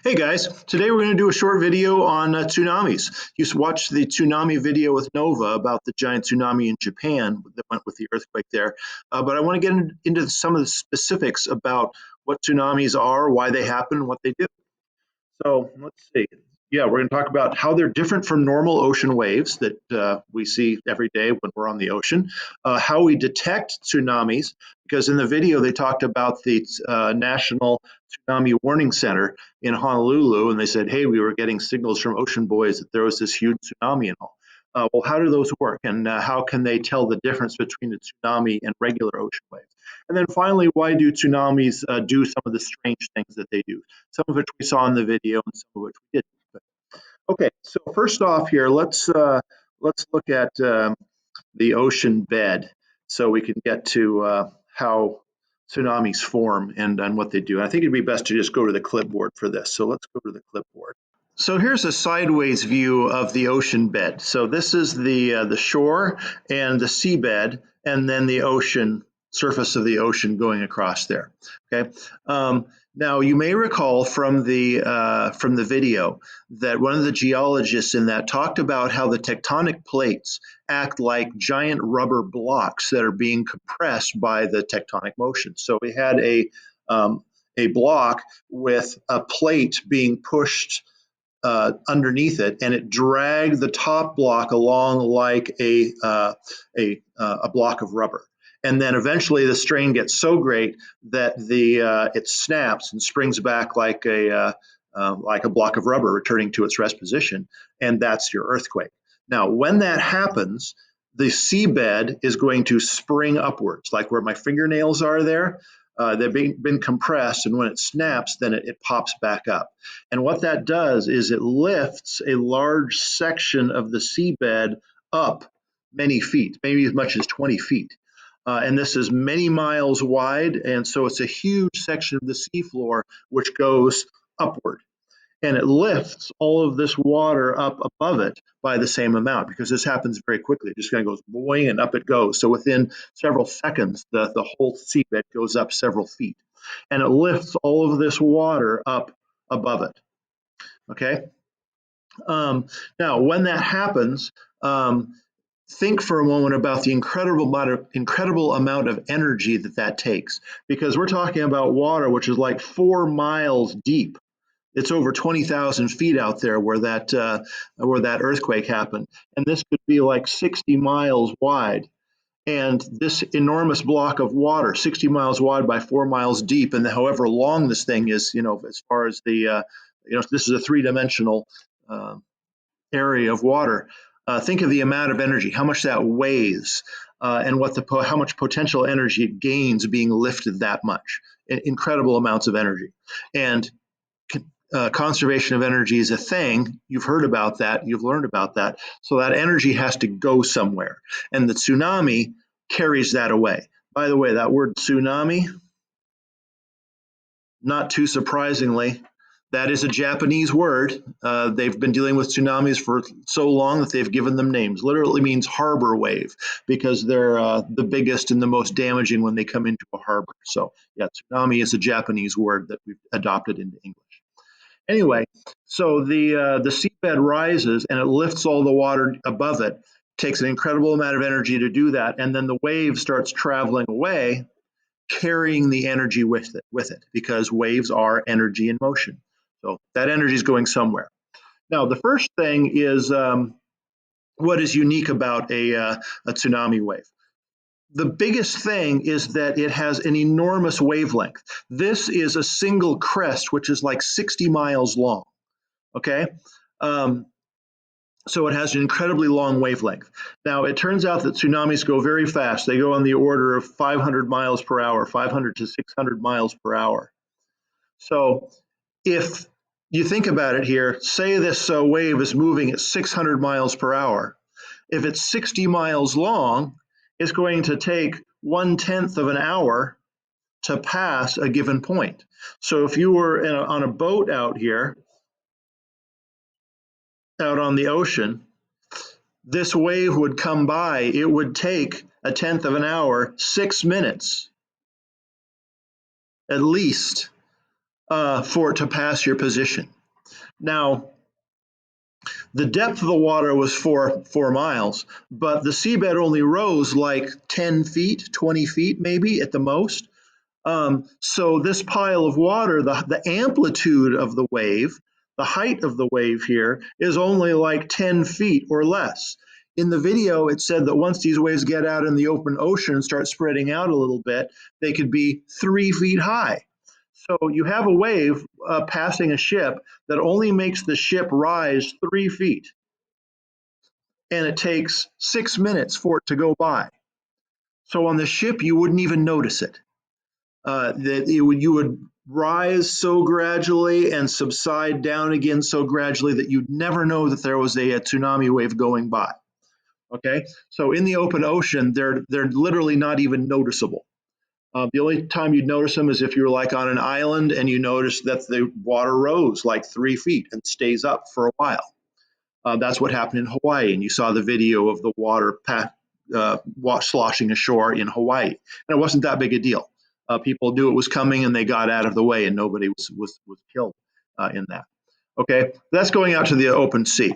Hey guys, today we're going to do a short video on tsunamis. You watched the tsunami video with NOVA about the giant tsunami in Japan that went with the earthquake there. But I want to get into some of the specifics about what tsunamis are, why they happen, what they do. So let's see. Yeah, we're going to talk about how they're different from normal ocean waves that we see every day when we're on the ocean, how we detect tsunamis, because in the video they talked about the National Tsunami Warning Center in Honolulu, and they said, hey, we were getting signals from ocean buoys that there was this huge tsunami and all. Well, how do those work, and how can they tell the difference between a tsunami and regular ocean waves? And then finally, why do tsunamis do some of the strange things that they do? Some of which we saw in the video and some of which we didn't. Okay, so first off here, let's look at the ocean bed so we can get to how tsunamis form and what they do. I think it'd be best to just go to the clipboard for this. So let's go to the clipboard. So here's a sideways view of the ocean bed. So this is the shore and the seabed, and then the ocean surface of the ocean going across there. Okay. Now you may recall from the video that one of the geologists in that talked about how the tectonic plates act like giant rubber blocks that are being compressed by the tectonic motion. So we had a block with a plate being pushed underneath it, and it dragged the top block along like a block of rubber. And then eventually the strain gets so great that it snaps and springs back like a block of rubber returning to its rest position, and that's your earthquake. Now, when that happens, the seabed is going to spring upwards, like where my fingernails are there. They've been compressed, and when it snaps, then it pops back up. And what that does is it lifts a large section of the seabed up many feet, maybe as much as 20 feet. And this is many miles wide, and so it's a huge section of the seafloor which goes upward. And it lifts all of this water up above it by the same amount, because this happens very quickly. It just kind of goes boing and up it goes. So within several seconds, the whole seabed goes up several feet. And it lifts all of this water up above it. Okay? Now, when that happens, think for a moment about the incredible amount of energy that takes, because we're talking about water which is like 4 miles deep. It's over 20,000 feet out there where that earthquake happened, and this could be like 60 miles wide. And this enormous block of water, 60 miles wide by 4 miles deep, and however long this thing is, as far as this is a three-dimensional area of water. Think of the amount of energy, how much that weighs, and how much potential energy it gains being lifted that much. Incredible amounts of energy. And conservation of energy is a thing. You've heard about that. You've learned about that. So that energy has to go somewhere. And the tsunami carries that away. By the way, that word tsunami, not too surprisingly, that is a Japanese word. They've been dealing with tsunamis for so long that they've given them names. Literally means harbor wave, because they're the biggest and the most damaging when they come into a harbor. So yeah, tsunami is a Japanese word that we've adopted into English. Anyway, so the seabed rises and it lifts all the water above it. Takes an incredible amount of energy to do that, and then the wave starts traveling away, carrying the energy with it, because waves are energy in motion. So that energy is going somewhere. Now, the first thing is what is unique about a tsunami wave. The biggest thing is that it has an enormous wavelength. This is a single crest, which is like 60 miles long. Okay. So it has an incredibly long wavelength. Now, it turns out that tsunamis go very fast. They go on the order of 500 miles per hour, 500 to 600 miles per hour. So if you think about it here, say this wave is moving at 600 miles per hour. If it's 60 miles long, it's going to take 1/10 of an hour to pass a given point. So if you were on a boat out here, out on the ocean, this wave would come by. It would take 1/10 of an hour, 6 minutes at least, for it to pass your position. Now, the depth of the water was 4 miles, but the seabed only rose like 10 feet, 20 feet maybe at the most. So this pile of water, the amplitude of the wave, the height of the wave here is only like 10 feet or less. In the video, it said that once these waves get out in the open ocean and start spreading out a little bit, they could be 3 feet high. So you have a wave passing a ship that only makes the ship rise 3 feet, and it takes 6 minutes for it to go by. So on the ship, you wouldn't even notice it. That you would rise so gradually and subside down again so gradually that you'd never know that there was a tsunami wave going by. Okay, so in the open ocean, they're literally not even noticeable. The only time you'd notice them is if you were like on an island and you notice that the water rose like 3 feet and stays up for a while. That's what happened in Hawaii, and you saw the video of the water sloshing ashore in Hawaii, and it wasn't that big a deal. People knew it was coming, and they got out of the way, and nobody was killed in that. Okay, that's going out to the open sea.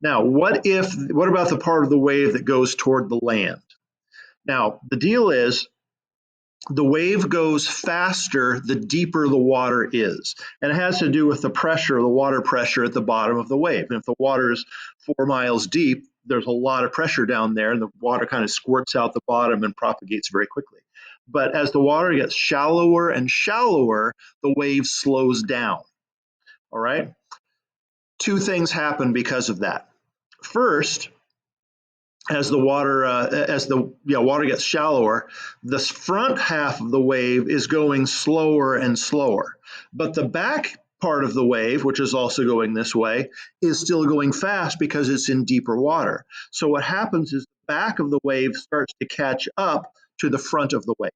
Now, what about the part of the wave that goes toward the land? Now, the deal is, the wave goes faster the deeper the water is. And it has to do with the pressure, the water pressure at the bottom of the wave. And if the water is 4 miles deep, there's a lot of pressure down there, and the water kind of squirts out the bottom and propagates very quickly. But as the water gets shallower and shallower, the wave slows down. All right? Two things happen because of that. First, as the water gets shallower, the front half of the wave is going slower and slower, but the back part of the wave, which is also going this way, is still going fast because it's in deeper water. So what happens is the back of the wave starts to catch up to the front of the wave.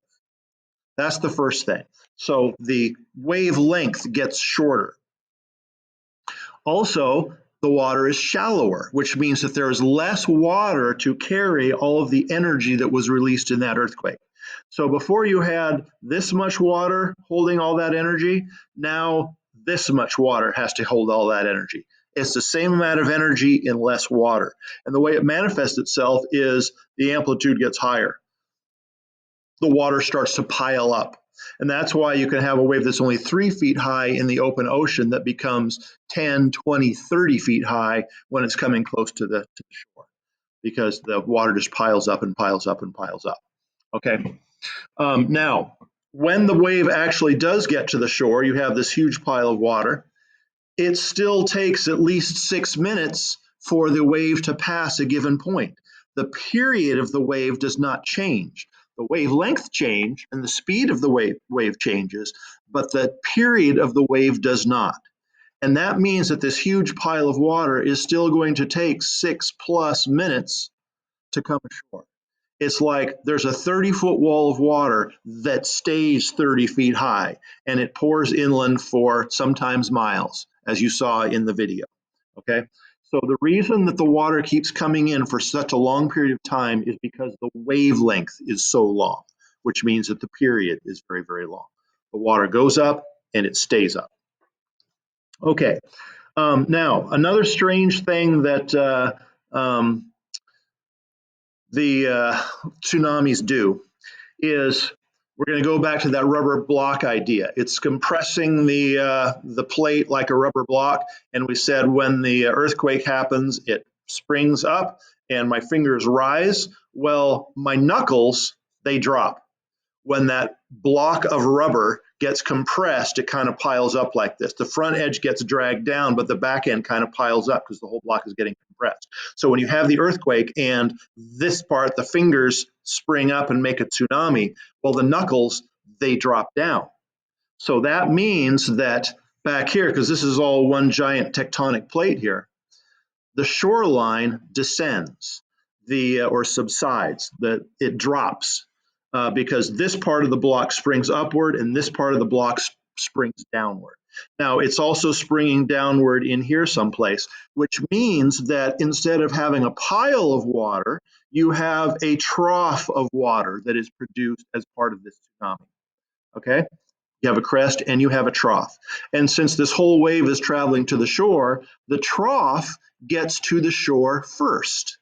That's the first thing. So the wavelength gets shorter. Also, the water is shallower, which means that there is less water to carry all of the energy that was released in that earthquake. So before you had this much water holding all that energy, now this much water has to hold all that energy. It's the same amount of energy in less water. And the way it manifests itself is the amplitude gets higher. The water starts to pile up. And that's why you can have a wave that's only 3 feet high in the open ocean that becomes 10, 20, 30 feet high when it's coming close to the shore, because the water just piles up and piles up and piles up. Okay. Now, when the wave actually does get to the shore, you have this huge pile of water. It still takes at least 6 minutes for the wave to pass a given point. The period of the wave does not change. The wavelength change and the speed of the wave changes, but the period of the wave does not. And that means that this huge pile of water is still going to take 6+ minutes to come ashore. It's like there's a 30-foot wall of water that stays 30 feet high, and it pours inland for sometimes miles, as you saw in the video. Okay, so the reason that the water keeps coming in for such a long period of time is because the wavelength is so long, which means that the period is very, very long. The water goes up and it stays up. Okay, now another strange thing that the tsunamis do is, we're going to go back to that rubber block idea. It's compressing the plate like a rubber block, and we said when the earthquake happens, it springs up and my fingers rise. Well, my knuckles, they drop. When that block of rubber gets compressed, it kind of piles up like this. The front edge gets dragged down, but the back end kind of piles up because the whole block is getting compressed. So when you have the earthquake and this part, the fingers spring up and make a tsunami, well, the knuckles, they drop down. So that means that back here, because this is all one giant tectonic plate here, the shoreline descends, or subsides, it drops. Because this part of the block springs upward and this part of the block springs downward. Now, it's also springing downward in here someplace, which means that instead of having a pile of water, you have a trough of water that is produced as part of this tsunami. Okay? You have a crest and you have a trough. And since this whole wave is traveling to the shore, the trough gets to the shore first.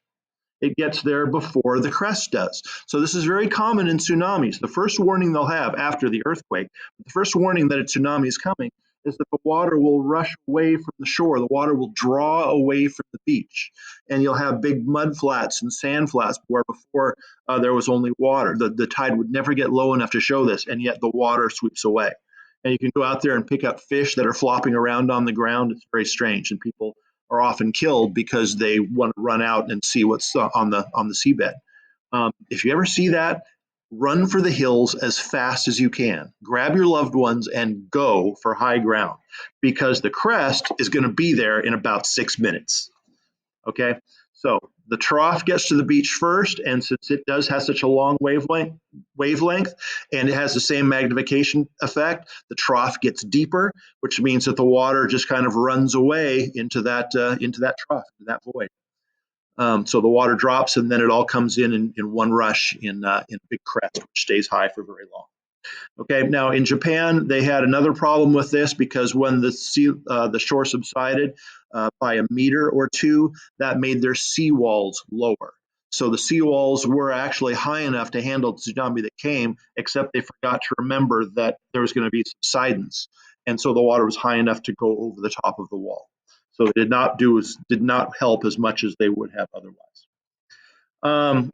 It gets there before the crest does. So this is very common in tsunamis. The first warning they'll have after the earthquake, the first warning that a tsunami is coming is that the water will rush away from the shore. The water will draw away from the beach. And you'll have big mud flats and sand flats where before there was only water. The tide would never get low enough to show this, and yet the water sweeps away. And you can go out there and pick up fish that are flopping around on the ground. It's very strange, and people are often killed because they want to run out and see what's on the seabed. If you ever see that, run for the hills as fast as you can. Grab your loved ones and go for high ground, because the crest is going to be there in about 6 minutes. Okay, so the trough gets to the beach first, and since it has such a long wavelength, and it has the same magnification effect, the trough gets deeper, which means that the water just kind of runs away into that trough, that void. So the water drops, and then it all comes in one rush in a big crest, which stays high for very long. Okay, now in Japan, they had another problem with this, because when the shore subsided by a meter or two, that made their seawalls lower. So the seawalls were actually high enough to handle the tsunami that came, except they forgot to remember that there was going to be subsidence, and so the water was high enough to go over the top of the wall. So it did not help as much as they would have otherwise.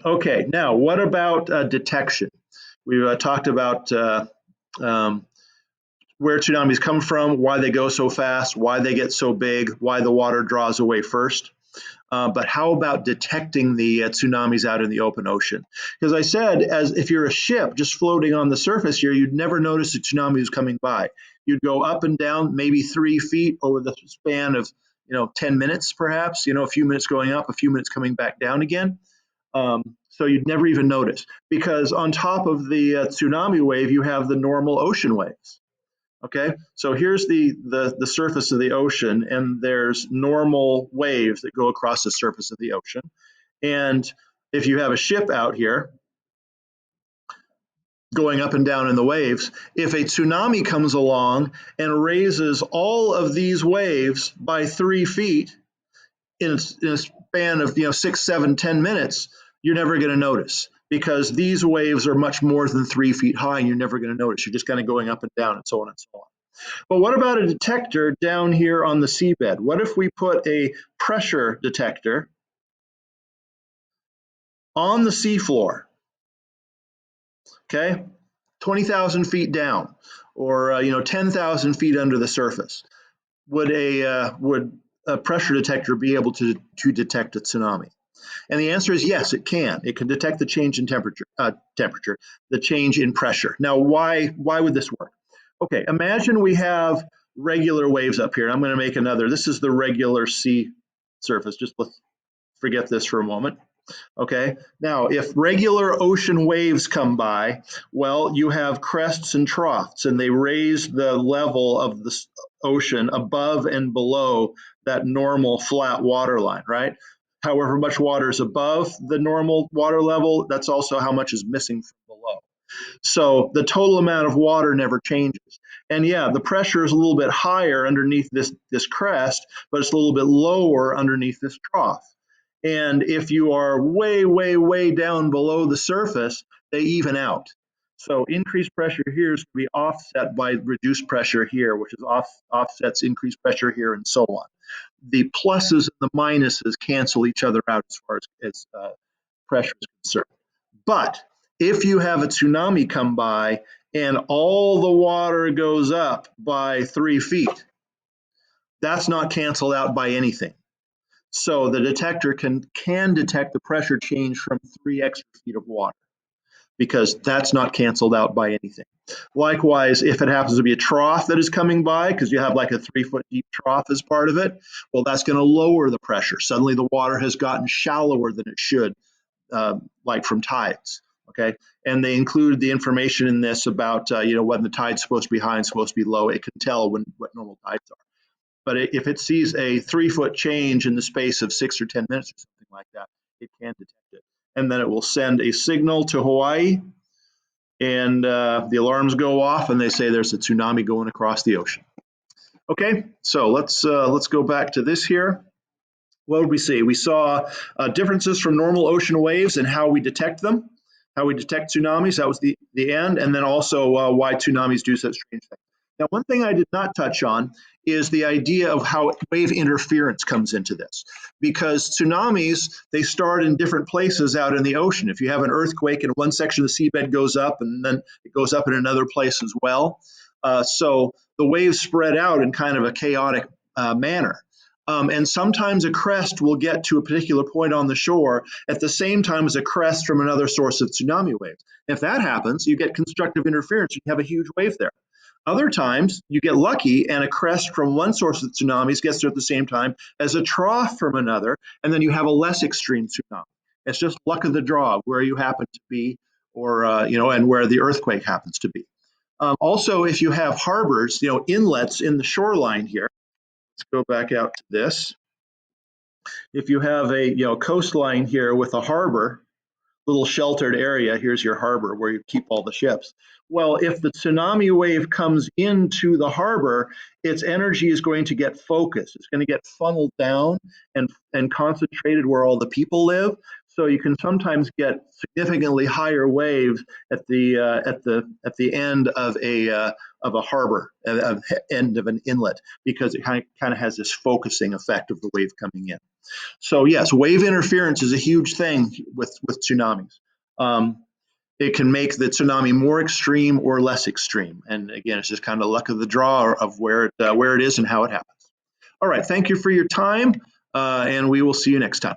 Okay, now what about detection? We've talked about where tsunamis come from, why they go so fast, why they get so big, why the water draws away first. But how about detecting the tsunamis out in the open ocean? Because I said, as if you're a ship just floating on the surface here, you'd never notice a tsunami was coming by. You'd go up and down maybe 3 feet over the span of 10 minutes, perhaps. A few minutes going up, a few minutes coming back down again. So you'd never even notice, because on top of the tsunami wave, you have the normal ocean waves. Okay, so here's the surface of the ocean, and there's normal waves that go across the surface of the ocean. And if you have a ship out here going up and down in the waves, if a tsunami comes along and raises all of these waves by 3 feet in a span of 6, 7, 10 minutes, you're never going to notice, because these waves are much more than 3 feet high, and you're never going to notice. You're just kind of going up and down and so on and so on. But what about a detector down here on the seabed? What if we put a pressure detector on the seafloor? Okay, 20,000 feet down, or 10,000 feet under the surface. Would a pressure detector be able to detect a tsunami? And the answer is yes, it can. It can detect the change in temperature, the change in pressure. Now, why would this work? Okay, imagine we have regular waves up here. I'm going to make another. This is the regular sea surface. Just let's forget this for a moment. Okay, now if regular ocean waves come by, well, you have crests and troughs, and they raise the level of the ocean above and below that normal flat water line, right? However much water is above the normal water level, that's also how much is missing from below. So the total amount of water never changes. And yeah, the pressure is a little bit higher underneath this crest, but it's a little bit lower underneath this trough. And if you are way, way, way down below the surface, they even out. So increased pressure here is going to be offset by reduced pressure here, which is offsets increased pressure here, and so on. The pluses and the minuses cancel each other out as far as pressure is concerned. But if you have a tsunami come by and all the water goes up by 3 feet, that's not canceled out by anything. So the detector can detect the pressure change from 3 extra feet of water, because that's not canceled out by anything. Likewise, if it happens to be a trough that is coming by, because you have like a 3-foot deep trough as part of it, well, that's going to lower the pressure. Suddenly the water has gotten shallower than it should, like from tides. Okay, and they include the information in this about when the tide's supposed to be high and supposed to be low. It can tell what normal tides are. But if it sees a 3-foot change in the space of 6 or 10 minutes or something like that, it can detect it. And then it will send a signal to Hawaii, and the alarms go off and they say there's a tsunami going across the ocean. Okay, so let's go back to this here. What did we see? We saw differences from normal ocean waves and how we detect them, how we detect tsunamis. That was the end, and then also why tsunamis do such strange things. Now, one thing I did not touch on is the idea of how wave interference comes into this, because tsunamis, they start in different places out in the ocean. If you have an earthquake and one section of the seabed goes up and then it goes up in another place as well. So the waves spread out in kind of a chaotic manner. And sometimes a crest will get to a particular point on the shore at the same time as a crest from another source of tsunami waves. If that happens, you get constructive interference. You have a huge wave there. Other times, you get lucky and a crest from one source of tsunamis gets there at the same time as a trough from another, and then you have a less extreme tsunami. It's just luck of the draw where you happen to be, or and where the earthquake happens to be. Also, if you have harbors, inlets in the shoreline here. Let's go back out to this. If you have a coastline here with a harbor, little sheltered area, here's your harbor where you keep all the ships. Well, if the tsunami wave comes into the harbor, its energy is going to get focused. It's going to get funneled down and concentrated where all the people live. So you can sometimes get significantly higher waves at the end of a harbor, end of an inlet, because it kind of has this focusing effect of the wave coming in. So yes, wave interference is a huge thing with tsunamis. It can make the tsunami more extreme or less extreme, and again, it's just kind of luck of the draw of where it is and how it happens. All right, thank you for your time, and we will see you next time.